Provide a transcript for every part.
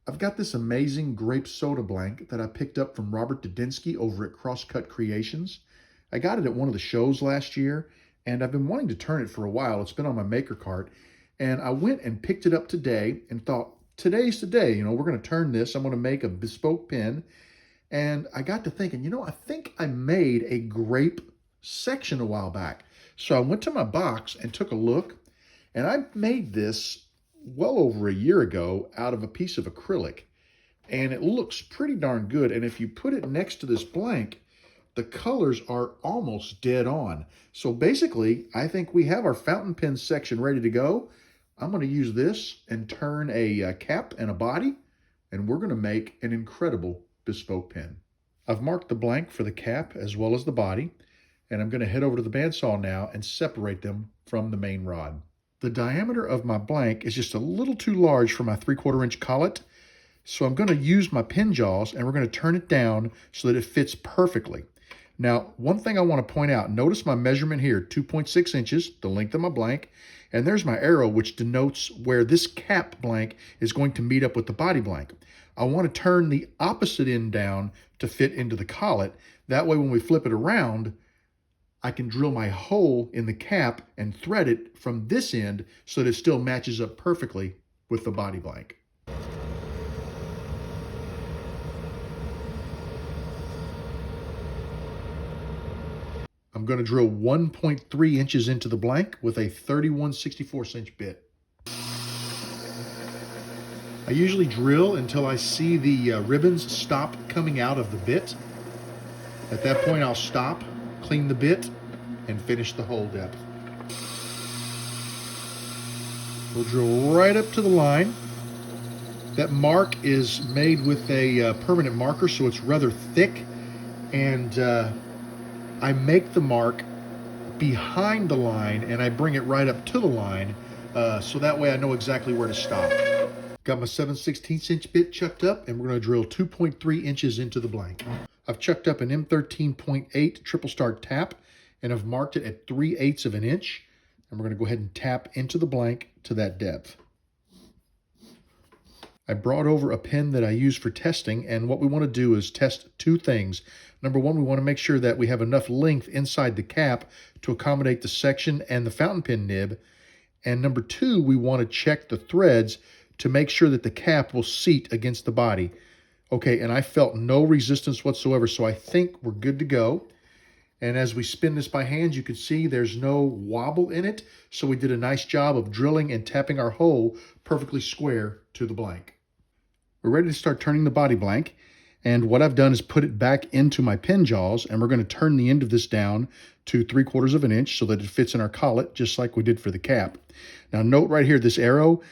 I've got this amazing grape soda blank that I picked up from Robert Dedinsky over at Crosscut Creations. I got it at one of the shows last year, and I've been wanting to turn it for a while. It's been on my maker cart, and I went and picked it up today and thought, today's the day. We're going to turn this. I'm going to make a bespoke pen. And I got to thinking, I think I made a grape section a while back. So I went to my box and took a look, and I made this well over a year ago out of a piece of acrylic. And it looks pretty darn good. And if you put it next to this blank, the colors are almost dead on. So basically, I think we have our fountain pen section ready to go. I'm going to use this and turn a cap and a body, and we're going to make an incredible bespoke pen. I've marked the blank for the cap as well as the body, and I'm going to head over to the bandsaw now and separate them from the main rod. The diameter of my blank is just a little too large for my 3/4 inch collet, so I'm going to use my pen jaws and we're going to turn it down so that it fits perfectly. Now, one thing I want to point out, notice my measurement here, 2.6 inches, the length of my blank, and there's my arrow which denotes where this cap blank is going to meet up with the body blank. I want to turn the opposite end down to fit into the collet. That way when we flip it around, I can drill my hole in the cap and thread it from this end so that it still matches up perfectly with the body blank. I'm going to drill 1.3 inches into the blank with a 31/64 inch bit. I usually drill until I see the ribbons stop coming out of the bit. At that point, I'll stop, clean the bit, and finish the hole depth. We'll drill right up to the line. That mark is made with a permanent marker, so it's rather thick, and I make the mark behind the line and I bring it right up to the line, so that way I know exactly where to stop. Got my 7/16 inch bit chucked up, and we're going to drill 2.3 inches into the blank. I've chucked up an M13.8 triple start tap, and I've marked it at 3/8 of an inch, and we're going to go ahead and tap into the blank to that depth. I brought over a pen that I use for testing, and what we want to do is test two things. Number one, we want to make sure that we have enough length inside the cap to accommodate the section and the fountain pen nib. And number two, we want to check the threads to make sure that the cap will seat against the body. Okay, and I felt no resistance whatsoever, so I think we're good to go. And as we spin this by hand, you can see there's no wobble in it, so we did a nice job of drilling and tapping our hole perfectly square to the blank. We're ready to start turning the body blank, and what I've done is put it back into my pen jaws, and we're going to turn the end of this down to 3/4 of an inch so that it fits in our collet, just like we did for the cap. Now note right here, this arrow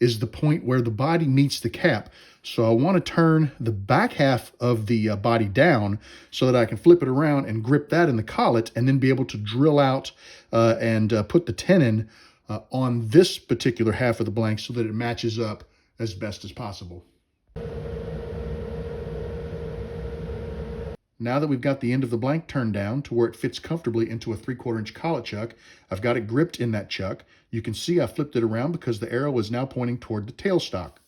is the point where the body meets the cap. So I want to turn the back half of the body down so that I can flip it around and grip that in the collet, and then be able to drill out and put the tenon on this particular half of the blank so that it matches up as best as possible. Now that we've got the end of the blank turned down to where it fits comfortably into a 3/4 inch collet chuck, I've got it gripped in that chuck. You can see I flipped it around because the arrow is now pointing toward the tailstock.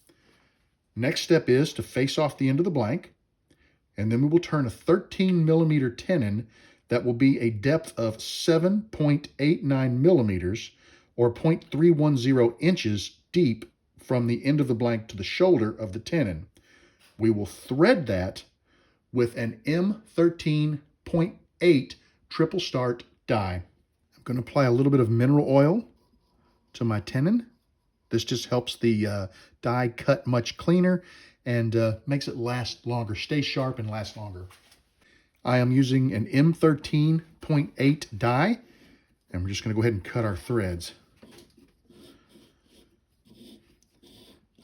Next step is to face off the end of the blank, and then we will turn a 13mm tenon that will be a depth of 7.89 millimeters or 0.310 inches deep from the end of the blank to the shoulder of the tenon. We will thread that with an M13.8 triple start die. I'm going to apply a little bit of mineral oil to my tenon. This just helps the die cut much cleaner and makes it last longer, stay sharp and last longer. I am using an M13.8 die, and we're just going to go ahead and cut our threads.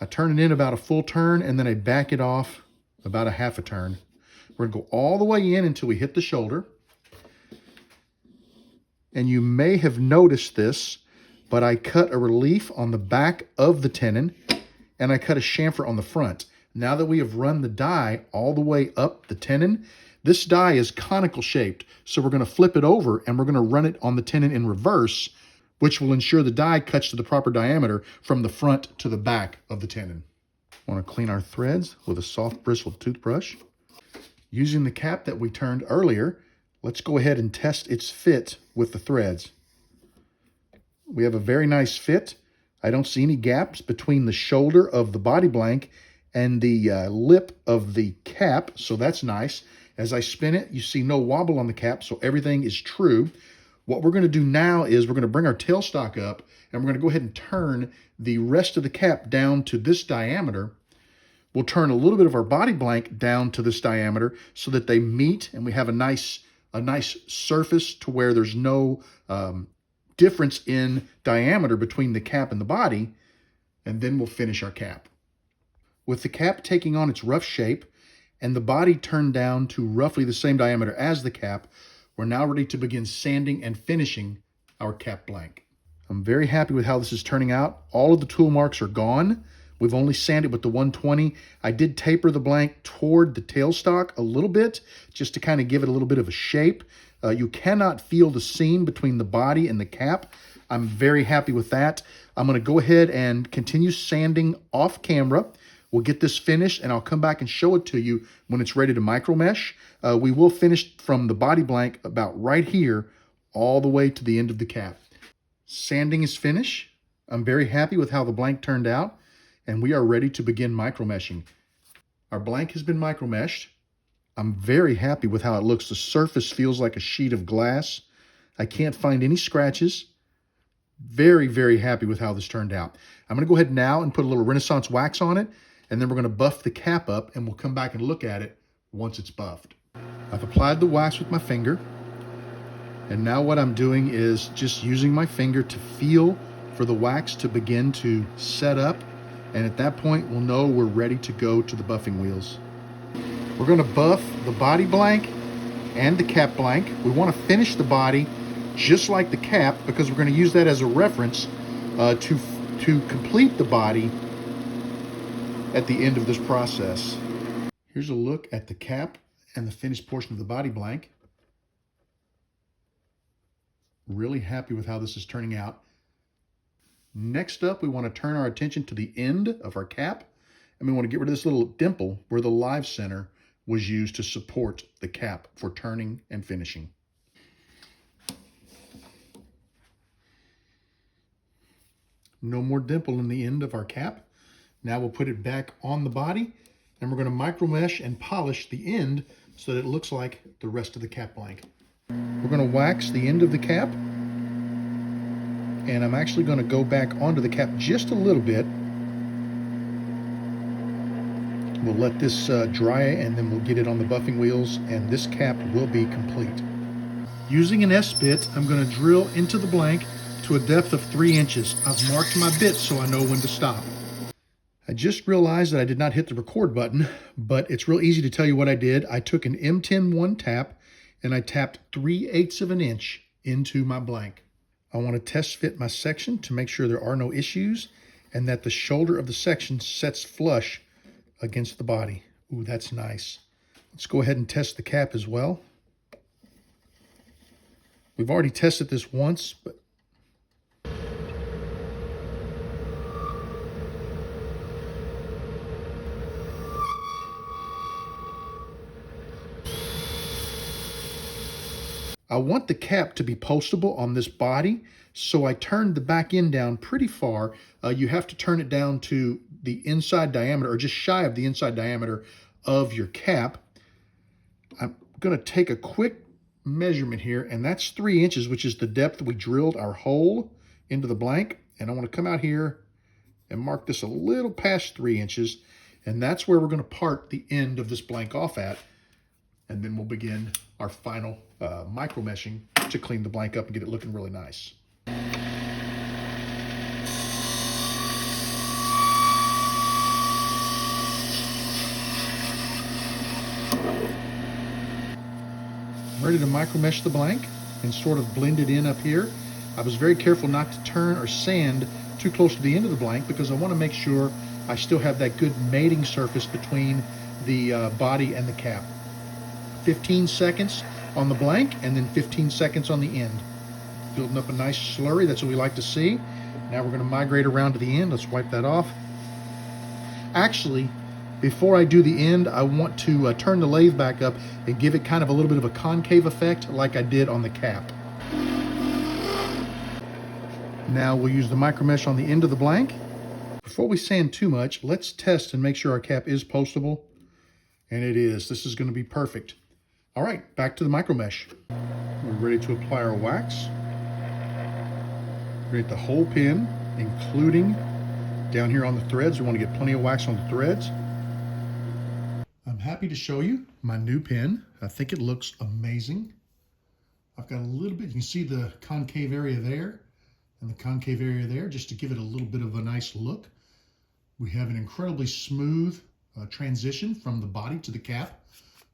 I turn it in about a full turn, and then I back it off about a half a turn. We're going to go all the way in until we hit the shoulder. And you may have noticed this, but I cut a relief on the back of the tenon, and I cut a chamfer on the front. Now that we have run the die all the way up the tenon, this die is conical shaped. So we're going to flip it over, and we're going to run it on the tenon in reverse, which will ensure the die cuts to the proper diameter from the front to the back of the tenon. Want to clean our threads with a soft bristled toothbrush. Using the cap that we turned earlier, let's go ahead and test its fit with the threads. We have a very nice fit. I don't see any gaps between the shoulder of the body blank and the lip of the cap, so that's nice. As I spin it, you see no wobble on the cap, so everything is true. What we're going to do now is we're going to bring our tailstock up, and we're going to go ahead and turn the rest of the cap down to this diameter. We'll turn a little bit of our body blank down to this diameter so that they meet, and we have a nice surface to where there's no difference in diameter between the cap and the body, and then we'll finish our cap. With the cap taking on its rough shape and the body turned down to roughly the same diameter as the cap, we're now ready to begin sanding and finishing our cap blank. I'm very happy with how this is turning out. All of the tool marks are gone. We've only sanded with the 120. I did taper the blank toward the tailstock a little bit just to kind of give it a little bit of a shape. You cannot feel the seam between the body and the cap. I'm very happy with that. I'm going to go ahead and continue sanding off camera. We'll get this finished and I'll come back and show it to you when it's ready to micro mesh. We will finish from the body blank about right here all the way to the end of the cap. Sanding is finished. I'm very happy with how the blank turned out, and we are ready to begin micro meshing. Our blank has been micro meshed. I'm very happy with how it looks. The surface feels like a sheet of glass. I can't find any scratches. Very, very happy with how this turned out. I'm going to go ahead now and put a little Renaissance wax on it, and then we're going to buff the cap up, and we'll come back and look at it once it's buffed. I've applied the wax with my finger, and now what I'm doing is just using my finger to feel for the wax to begin to set up, and at that point we'll know we're ready to go to the buffing wheels. We're going to buff the body blank and the cap blank. We want to finish the body just like the cap because we're going to use that as a reference to complete the body at the end of this process. Here's a look at the cap and the finished portion of the body blank. Really happy with how this is turning out. Next up, we want to turn our attention to the end of our cap, and we want to get rid of this little dimple where the live center was used to support the cap for turning and finishing. No more dimple in the end of our cap. Now we'll put it back on the body, and we're going to micro mesh and polish the end so that it looks like the rest of the cap blank. We're going to wax the end of the cap, and I'm actually going to go back onto the cap just a little bit. We'll let this dry, and then we'll get it on the buffing wheels, and this cap will be complete. Using an S-bit, I'm going to drill into the blank to a depth of 3 inches. I've marked my bit so I know when to stop. I just realized that I did not hit the record button, but it's real easy to tell you what I did. I took an M10-1 tap, and I tapped 3/8 of an inch into my blank. I want to test fit my section to make sure there are no issues and that the shoulder of the section sets flush against the body. Ooh, that's nice. Let's go ahead and test the cap as well. We've already tested this once, but I want the cap to be postable on this body, so I turned the back end down pretty far. You have to turn it down to the inside diameter, or just shy of the inside diameter of your cap. I'm going to take a quick measurement here, and that's 3 inches, which is the depth we drilled our hole into the blank. And I want to come out here and mark this a little past 3 inches, and that's where we're going to part the end of this blank off at. And then we'll begin our final micro meshing to clean the blank up and get it looking really nice. I'm ready to micro mesh the blank and sort of blend it in up here. I was very careful not to turn or sand too close to the end of the blank because I want to make sure I still have that good mating surface between the body and the cap. 15 seconds on the blank and then 15 seconds on the end. Building up a nice slurry, that's what we like to see. Now we're going to migrate around to the end. Let's wipe that off. Actually, before I do the end, I want to turn the lathe back up and give it kind of a little bit of a concave effect like I did on the cap. Now we'll use the micro mesh on the end of the blank. Before we sand too much, let's test and make sure our cap is postable. And it is. This is going to be perfect. All right, back to the micro mesh. We're ready to apply our wax. Create the whole pin, including down here on the threads. We want to get plenty of wax on the threads. I'm happy to show you my new pin. I think it looks amazing. I've got a little bit, you can see the concave area there and the concave area there, just to give it a little bit of a nice look. We have an incredibly smooth transition from the body to the cap.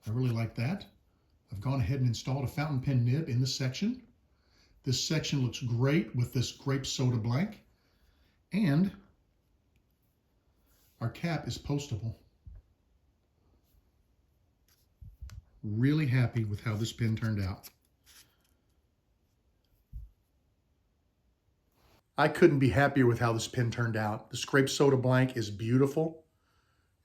I really like that. I've gone ahead and installed a fountain pen nib in this section. This section looks great with this grape soda blank. And our cap is postable. Really happy with how this pin turned out. I couldn't be happier with how this pin turned out. This grape soda blank is beautiful.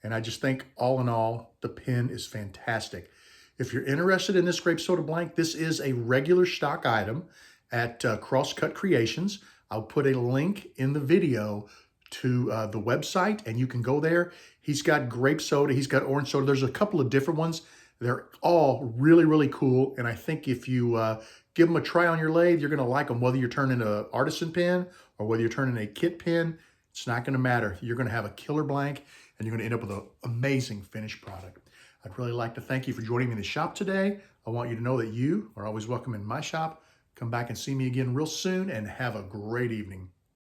And I just think all in all, the pin is fantastic. If you're interested in this grape soda blank, this is a regular stock item at Crosscut Creations. I'll put a link in the video to the website and you can go there. He's got grape soda, he's got orange soda. There's a couple of different ones. They're all really, really cool. And I think if you give them a try on your lathe, you're gonna like them, whether you're turning an Artisan pen or whether you're turning a kit pen, it's not gonna matter. You're gonna have a killer blank and you're gonna end up with an amazing finished product. I'd really like to thank you for joining me in the shop today. I want you to know that you are always welcome in my shop. Come back and see me again real soon and have a great evening.